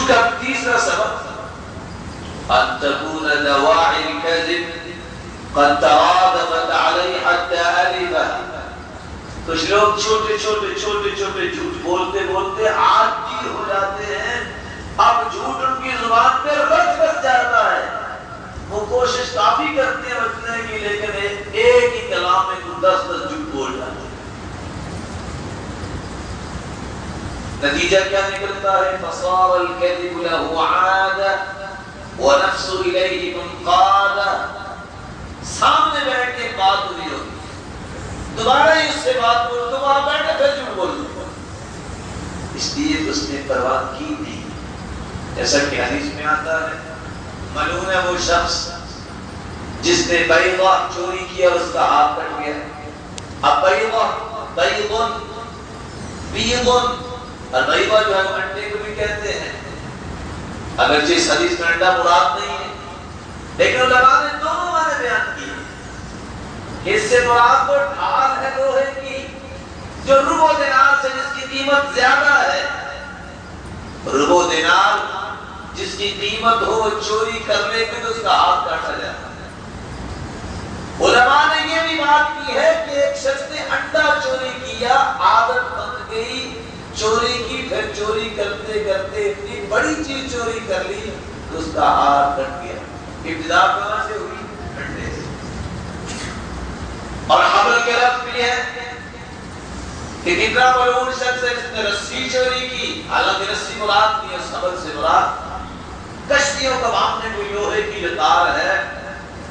جھوٹ کا تیسرا سبب ان تكون دواعي الكذب قد ترادفت عليه حتى ألفه. کچھ لوگ چھوٹے چھوٹے جھوٹ بولتے بولتے عاجز ہو جاتے ہیں. اب جھوٹ ان کی زبان پہ رچ بس جاتا ہے. وہ کوشش کافی کرتے ہیں بچنے کی، لیکن ایک ہی کلام میں 10 جھوٹ بول جاتے ہیں. نتیجہ کیا نکلتا ہے؟ فصار الكذب له عادة ونفس إليه منقادة. سامنے بیٹھ کے بات ہوئی ہوگی، دوبارہ ہی اس سے بات بول، دوبارہ بیٹھے پھر جھوٹ بول دو. اس لیے اس نے پرواہ کی نہیں. جیسا کہ حدیث میں آتا ہے ملعون ہے وہ شخص جس نے بیضہ چوری کیا اور اس کا ہاتھ کٹ گیا. اب بیضہ اور بیضہ جو ہے وہ انڈے کو بھی کہتے ہیں، اگرچہ اس حدیث میں انڈا مراد نہیں ہے، لیکن علماء نے دونوں معنی بیان کیے. اس سے مراد وہ ڈھال ہے لوہے کی جو ربع دینار سے جس کی قیمت زیادہ ہے. ربع دینار جس کی قیمت ہو وہ چوری کر لے کے تو اس کا ہاتھ کاٹا جاتا ہے. علماء نے یہ بھی بات کی ہے کہ ایک شخص نے انڈا چوری کیا، عادت بن گئی چوری کی، پھر چوری کرتے کرتے اتنی بڑی چیز چوری کر لی تو اس کا ہاتھ کٹ گیا. ابتدا کہاں سے ہوئی؟ انڈے سے. اور حبل کے لفظ بھی ہے کہ کتنا ملعون شخص ہے جس نے رسی چوری کی، حالانکہ رسی مراد نہیں ہے، اس حبل سے مراد کشتیوں کا باندھنے کو لوہے کی جو تار ہے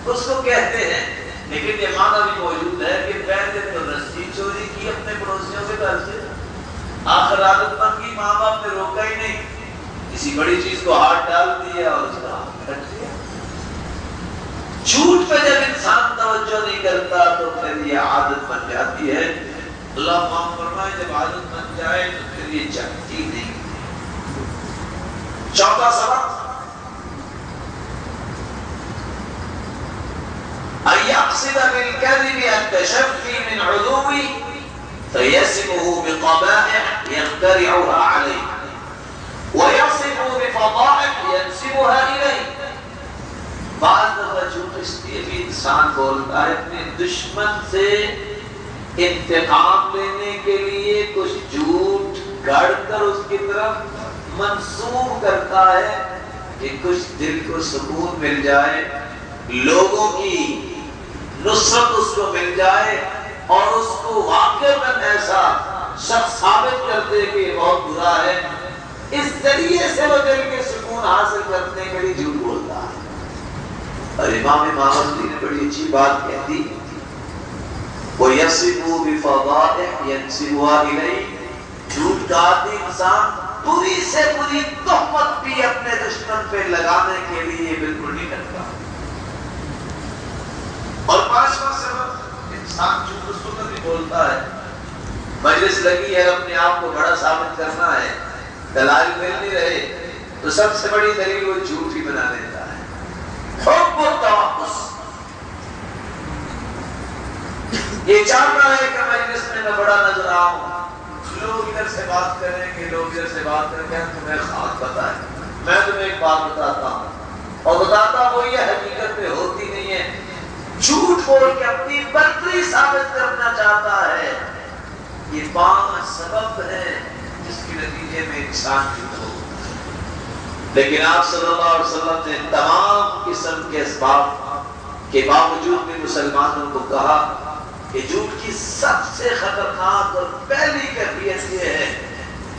اس کو کہتے ہیں. لیکن یہ معنی بھی موجود ہے کہ پہلے تو رسی چوری کی اپنے پڑوسیوں کے گھر سے، آخر عادت بن کی، ماں باپ نے روکا ہی نہیں، کسی بڑی چیز کو ہاتھ ڈال دیا اور اس کا ہاتھ کٹ گیا. جھوٹ پہ جب انسان توجہ نہیں کرتا تو پھر یہ عادت بن جاتی ہے. اللہ معاف فرمائے جب عادت بن جائے تو پھر یہ چلتی نہیں. چوتھا سبب أن يقصد بالكذب التشفي من عدوه فيسمه بقبائح يخترعها عليه ويصف بفضائح ينسبها إليه. بعض دفعہ جھوٹ اس لیے بھی انسان بولتا ہے اپنے دشمن سے انتقام لینے کے لیے، کچھ جھوٹ گڑ کر اس کی طرف منسوب کرتا ہے کہ کچھ دل کو سکون مل جائے، لوگوں کی نصرت اس کو مل جائے اور اس کو واقعاً ایسا شخص ثابت کر دے کہ یہ بہت برا ہے. اس ذریعے سے وہ دل کے سکون حاصل کرنے کے لیے جھوٹ بولتا ہے. اور امام ماوردی نے بڑی اچھی بات کہہ دی، وَيَصِفُ بِفَضَائِحْ يَنْسِبُهَا إِلَيْهِ. جھوٹ کا عادی انسان پوری سے پوری تہمت بھی اپنے دشمن پہ لگانے کے لیے بالکل نہیں کرتا. اور پانچواں سبب انسان جھوٹ اس وقت بھی بولتا ہے مجلس لگی ہے، اپنے آپ کو بڑا ثابت کرنا ہے، دلائل مل نہیں رہے تو سب سے بڑی دلیل وہ جھوٹ ہی بنا لیتا ہے. حب التوقف، یہ چاہتا ہے کہ مجلس میں میں بڑا نظر آؤں، لوگ ادھر سے بات کریں گے، لوگ ادھر سے بات کریں گے، تمہیں خاص پتہ ہے، میں تمہیں ایک بات بتاتا ہوں اور بتاتا ہوں یہ حقیقت میں ہوتی نہیں ہے. جھوٹ بول کے اپنی برتری ثابت کرنا چاہتا ہے. یہ 5 سبب ہیں جس کے نتیجے میں انسان جھوٹ ہوتا ہے. لیکن آپ صلی اللہ علیہ وسلم نے تمام قسم کے اسباب کے باوجود بھی مسلمانوں کو کہا کہ جھوٹ کی سب سے خطرناک اور پہلی کیفیت یہ ہے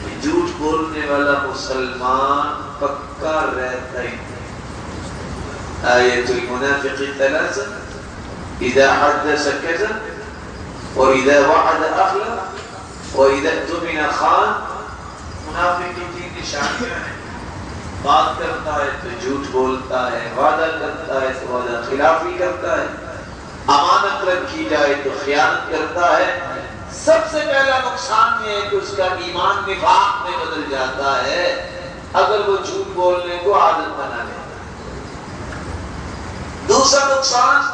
کہ جھوٹ بولنے والا مسلمان پکا رہتا ہی نہیں. آیت المنافق 3 اذا حدث كذب واذا وعد اخلف واذا اؤتمن خان. منافق کی 3 نشانیاں ہیں، بات کرتا ہے تو جھوٹ بولتا ہے، وعدہ کرتا ہے تو وعدہ خلافی کرتا ہے، امانت رکھی جائے تو خیانت کرتا ہے. سب سے پہلا نقصان یہ ہے کہ اس کا ایمان نفاق میں بدل جاتا ہے اگر وہ جھوٹ بولنے کو عادت بنا لیتا ہے. دوسرا نقصان،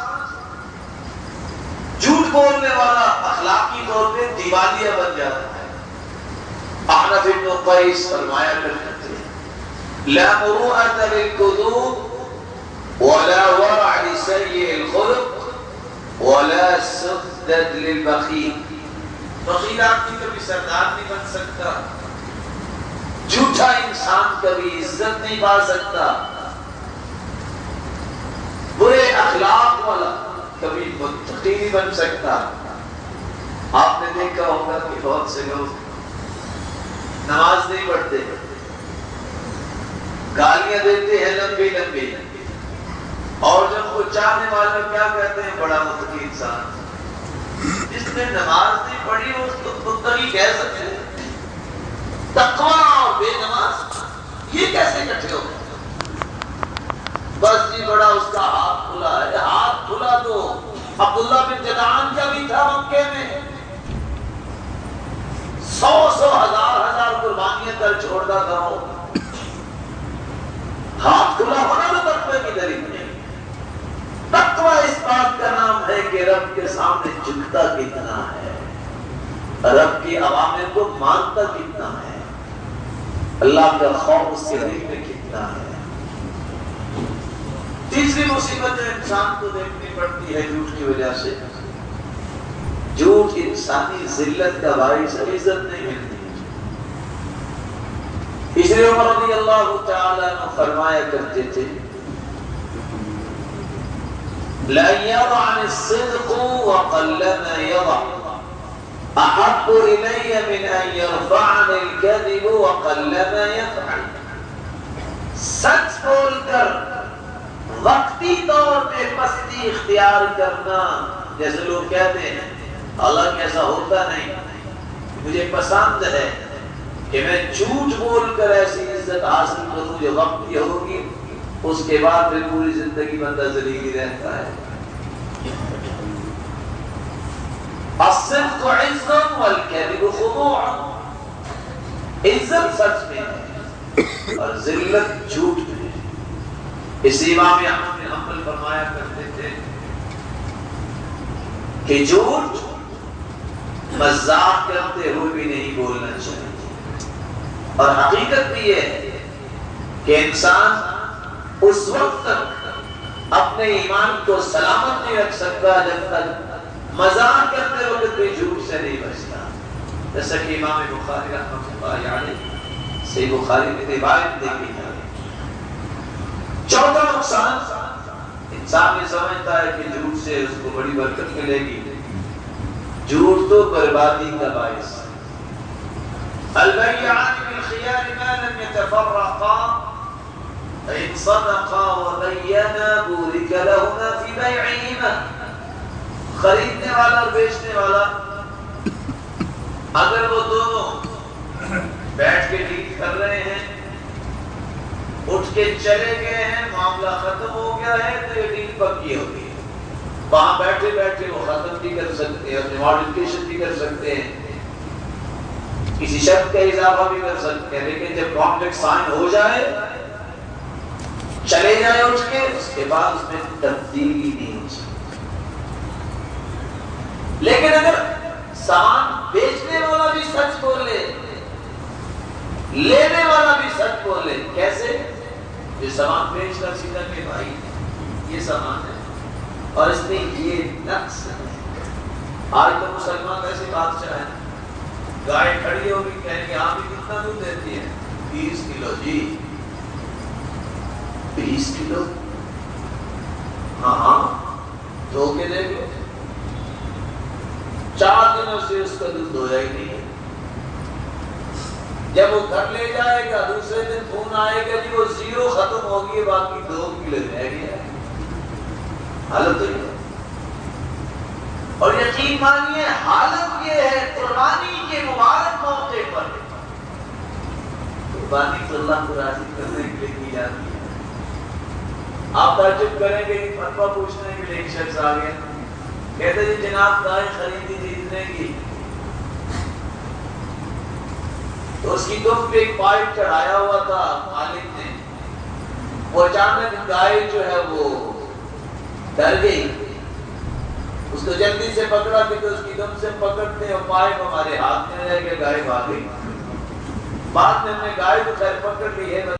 جھوٹ بولنے والا اخلاقی طور پہ دیوالیہ بن جاتا ہے. احنف بن قیس فرمایا کرتے تھے لا مروءة للكذوب ولا ورع لسيء الخلق ولا سدد للبخیل. بخیل آدمی کبھی سردار نہیں بن سکتا، جھوٹا انسان کبھی عزت نہیں پا سکتا، برے اخلاق والا کبھی متقی نہیں بن سکتا. آپ نے دیکھا ہوگا کہ بہت سے لوگ نماز نہیں پڑھتے، گالیاں دیتے ہیں لمبی لمبی، اور جب وہ چاہنے والے کیا کہتے ہیں؟ بڑا متقی انسان. جس نے نماز نہیں پڑھی اس کو متقی کہہ سکتے ہیں؟ تقویٰ اور بے نماز یہ کیسے اکٹھے ہو گئے؟ بس جی بڑا اس کا ہاتھ کھلا ہے. ہاتھ کھلا تو عبداللہ بن جدعان کا بھی تھا مکے میں، 100 ہزار قربانیاں کر چھوڑتا تھا. ہاتھ کھلا ہونا تو تقوی کی دلیل نہیں. تقوی اس بات کا نام ہے کہ رب کے سامنے جھکتا کتنا ہے، رب کی اوامر کو مانتا کتنا ہے، اللہ کا خوف اس کے دل میں کتنا ہے. تیسری مصیبت جو انسان کو دیکھنی پڑتی ہے جھوٹ کی وجہ سے، جھوٹ انسانی ذلت کا باعث عزت نہیں ملتی. اس لیے عمر رضی اللہ تعالیٰ عنہ فرمایا کرتے تھے لَن يَضَعْنِ الصِّدْقُ وَقَلَّمَا يَضَعْ أَحَبُّ إِلَيَّ مِنْ أَن يَرْفَعَنِ الْكَذِبُ وَقَلَّمَا يَفْعَلُ. سچ بول کر وقتی طور پہ پستی اختیار کرنا، جیسے لوگ کہتے ہیں حالانکہ ایسا ہوتا نہیں، مجھے پسند ہے کہ میں جھوٹ بول کر ایسی عزت حاصل کروں جو وقت یہ ہوگی اس کے بعد پھر پوری زندگی بندہ ذلیل ہی رہتا ہے. الصدق عزت والکذب خضوع. عزت سچ میں ہے اور ذلت جھوٹ میں ہے. اس امام احمد بن حنبل فرمایا کرتے تھے کہ جھوٹ مزاح کرتے ہوئے بھی نہیں بولنا چاہیے، اور حقیقت بھی یہ ہے کہ انسان اس وقت تک اپنے ایمان کو سلامت نہیں رکھ سکتا جب تک مزاح کرتے وقت بھی جھوٹ سے نہیں بچتا. جیسا کہ امام بخاری رحمۃ اللہ علیہ صحیح بخاری میں روایت دیکھی ہے. چوتھا نقصان، انسان یہ سمجھتا ہے کہ جھوٹ سے اس کو بڑی برکت ملے گی. جھوٹ تو بربادی کا باعث. البیعان بالخیار ما لم يتفرقا فإن صدقا وبینا بورک لهما فی بیعہما. خریدنے والا اور بیچنے والا اگر وہ دونوں بیٹھ کے ڈیل کر رہے ہیں، اٹھ کے چلے گئے ہیں، معاملہ ختم ہو گیا ہے، تو یہ ڈیل پکی ہوگی. وہاں بیٹھے بیٹھے وہ ختم بھی کر سکتے ہیں، اپنے ماڈیفکیشن بھی کر سکتے ہیں، کسی شرط کا اضافہ بھی کر سکتے ہیں. لیکن جب کانٹریکٹ سائن ہو جائے، چلے جائے اٹھ کے، اس کے بعد اس میں تبدیلی نہیں ہو سکتی. لیکن اگر سامان بیچنے والا بھی سچ بولے، لینے والا بھی سچ بولے، کیسے؟ یہ سامان بیچ کر سیدھا کہ بھائی یہ سامان ہے اور اس میں یہ نقص ہے. آج تو مسلمان ایسے بادشاہ ہیں، گائے کھڑی ہوگی کہیں گے ہاں بھی کتنا دودھ دیتی ہے؟ 20 کلو. جی 20 کلو؟ ہاں دھو کے دے گے. 4 دنوں سے اس کا دودھ دھویا ہی نہیں ہے. جب وہ گھر لے جائے گا دوسرے دن فون آئے گا جی وہ 0 ختم ہوگی، باقی 2 کلو رہ گیا. حالت تو یہ ہے. اور یقین مانیے حالت یہ ہے قربانی کے مبارک موقع پر قربانی تو اللہ کو راضی کرنے کے لیے کی جاتی ہے. آپ تعجب کریں گے کہ فتویٰ پوچھنے کے لیے ایک شخص آ گیا، کہتے جی جناب گائے خریدی تھی اتنے کی، تو اس کی دم پہ ایک پائپ چڑھایا ہوا تھا مالک نے. وہ اچانک گائے جو ہے وہ ڈر گئی، اس کو جلدی سے پکڑا کہ تو اس کی دم سے پکڑتے اور پائپ ہمارے ہاتھ میں رہ گیا، گائے بھاگ گئی. بعد میں ہم نے گائے کو خیر پکڑ